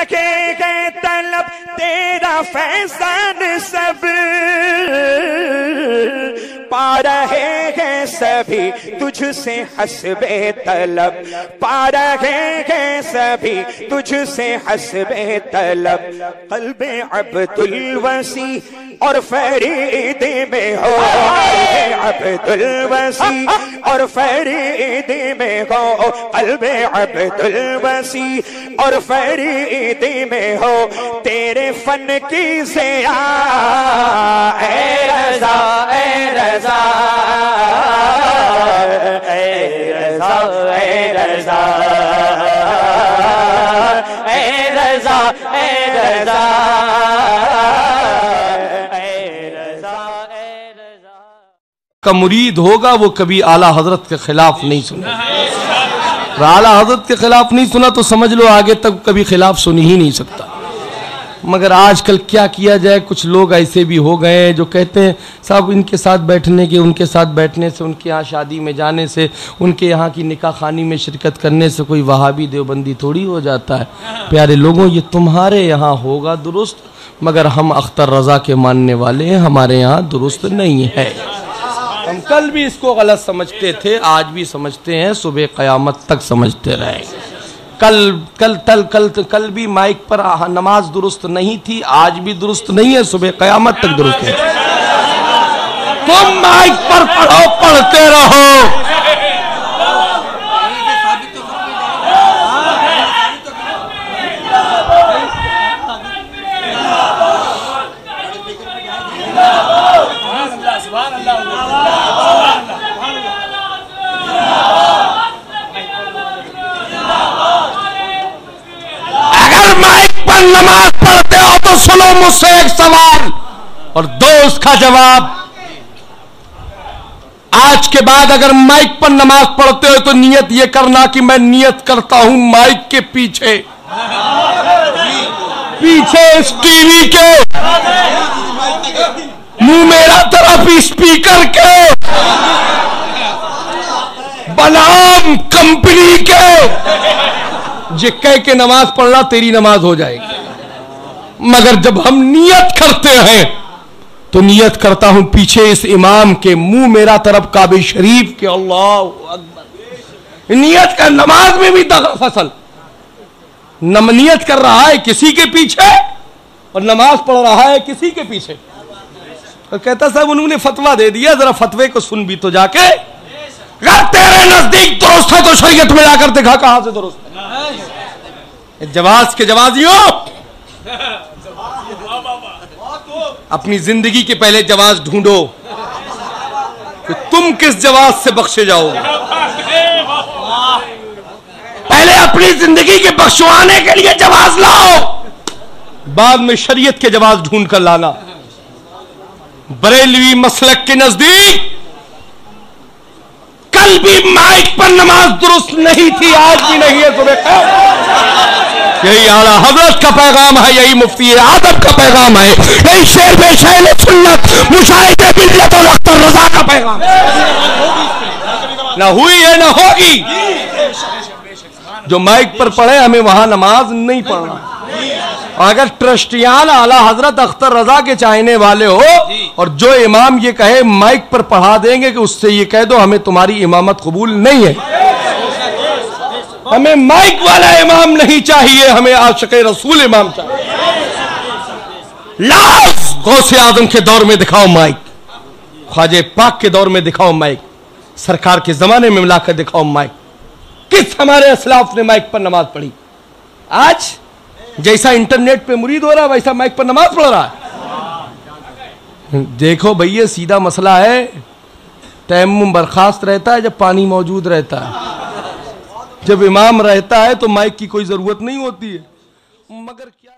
رہے گے طلب تیرا فیضان سب، پا رہے ہیں سبھی تجھ سے حسب طلب، پا رہے ہیں سبھی تجھ سے حسب طلب، قلب عبد الوسیع اور فرید میں ہو، قلب عبد الوسیع اور فرید میں ہو، قلب عبد الوسیع اور فرید میں ہو، تیرے فن کی ضیاء اے رضا اے رضا اے رضا اے رضا اے رضا اے رضا کا مرید ہوگا وہ کبھی اعلیٰ حضرت کے خلاف نہیں سنا، اعلیٰ حضرت کے خلاف نہیں سنا تو سمجھ لو آگے تک کبھی خلاف سنی ہی نہیں سکتا۔ مگر آج کل کیا کیا جائے، کچھ لوگ ایسے بھی ہو گئے ہیں جو کہتے ہیں صاحب ان کے ساتھ بیٹھنے کے، ان کے ساتھ بیٹھنے سے، ان کے یہاں شادی میں جانے سے، ان کے یہاں کی نکاح خوانی میں شرکت کرنے سے کوئی وہابی دیوبندی تھوڑی ہو جاتا ہے۔ پیارے لوگوں، یہ تمہارے یہاں ہوگا درست، مگر ہم اختر رضا کے ماننے والے ہیں، ہمارے یہاں درست نہیں ہے۔ ہم کل بھی اس کو غلط سمجھتے تھے، آج بھی سمجھتے ہیں، صبح قیامت تک سمجھتے رہے۔ کل بھی مائک پر نماز درست نہیں تھی، آج بھی درست نہیں ہے، صبح قیامت تک درست ہے۔ تم مائک پر پڑھو، پڑھتے رہو۔ نماز پڑھتے ہو تو سنو مجھ سے ایک سوال اور دو اس کا جواب۔ آج کے بعد اگر مائک پر نماز پڑھتے ہو تو نیت یہ کرنا کہ میں نیت کرتا ہوں مائک کے پیچھے اس ٹی وی کے منہ میرا طرف اسپیکر کے بنام کمپنی کے یہ کہہ کے نماز پڑھنا تیری نماز ہو جائے گی۔ مگر جب ہم نیت کرتے ہیں تو نیت کرتا ہوں پیچھے اس امام کے، منہ میرا طرف کعبہ شریف کے۔ اللہ اکبر۔ نیت کا نماز میں بھی دغا فصل، نیت کر رہا ہے کسی کے پیچھے اور نماز پڑھ رہا ہے کسی کے پیچھے، اور کہتا صاحب انہوں نے فتویٰ دے دیا، ذرا فتوے کو سن بھی تو جا کے، اگر تیرے نزدیک درست ہے تو شریعت میں جا کر دکھا کہاں سے درست ہے۔ جواز کے جوازیوں، اپنی زندگی کے پہلے جواز ڈھونڈو کہ تم کس جواز سے بخشے جاؤ گے۔ پہلے اپنی زندگی کے بخشوانے کے لیے جواز لاؤ، بعد میں شریعت کے جواز ڈھونڈ کر لانا۔ بریلوی مسلک کے نزدیک کل بھی مائک پر نماز درست نہیں تھی، آج بھی نہیں ہے۔ یہی اعلیٰ حضرت کا پیغام ہے، یہی مفتی اعظم کا پیغام ہے، یہی شیر بے شہل سنت مشاہد ملت اور اختر رضا کا پیغام ہے۔ نہ ہوئی ہے نہ ہوگی۔ جو مائک پر پڑھے ہمیں وہاں نماز نہیں پڑھنا۔ اگر ٹرسٹیان اعلیٰ حضرت اختر رضا کے چاہنے والے ہو اور جو امام یہ کہے مائک پر پڑھا دیں گے کہ اس سے یہ کہہ دو ہمیں تمہاری امامت قبول نہیں ہے۔ ہمیں مائک والا امام نہیں چاہیے، ہمیں عاشق رسول امام چاہیے۔ لاز غوث اعظم کے دور میں دکھاؤ مائک، خواجہ پاک کے دور میں دکھاؤ مائک، سرکار کے زمانے میں ملا کر دکھاؤ مائک۔ کس ہمارے اسلاف نے مائک پر نماز پڑھی؟ آج جیسا انٹرنیٹ پہ مرید ہو رہا ہے ویسا مائک پر نماز پڑھ رہا ہے۔ دیکھو بھئی سیدھا مسئلہ ہے، تیمم برخاست رہتا ہے جب پانی موجود رہتا ہے، جب امام رہتا ہے تو مائک کی کوئی ضرورت نہیں ہوتی ہے۔ مگر کیا